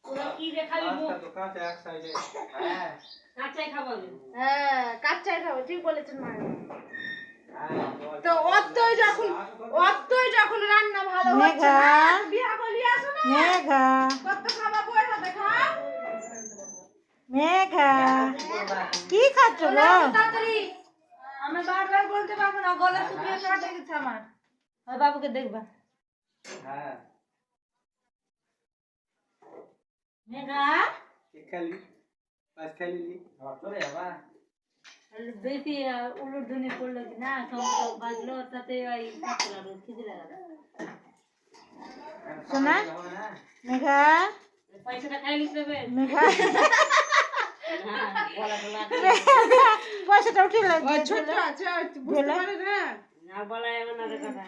ওরা কি রে খালি মুখ তো কাঁচা এক সাইডে হ্যাঁ কাঁচাই খাওয়াবে হ্যাঁ কাচ্চাই খাবো ঠিক বলেছেন মা তো অতই যখন রান্না ভালো হচ্ছে না বিয়া করলি আসো না মেঘা কত খাবা বই হাতে খাও মেঘা কি খাচ্ছ চলে গো আসো তাড়াতাড়ি আমি বারবার বলতে পারবো না গলা শুকিয়ে কাটে গেছে আমার আর বাবুকে দেখবা হ্যাঁ মেঘা কি খালি পাঁচ খালি চলে যাবা বেশি উলুর ধুনি পড়লো কি না সমস্ত বাজলো তাতে ওই কাঁচলা রোদ খিদে লাগালো শোনা মেঘা পয়সাটা খাই নিতে হবে মেঘা বলা বলা পয়সাটা উঠিয়ে ছোট আছে বুঝতে পারে না না বলা এমন না কথা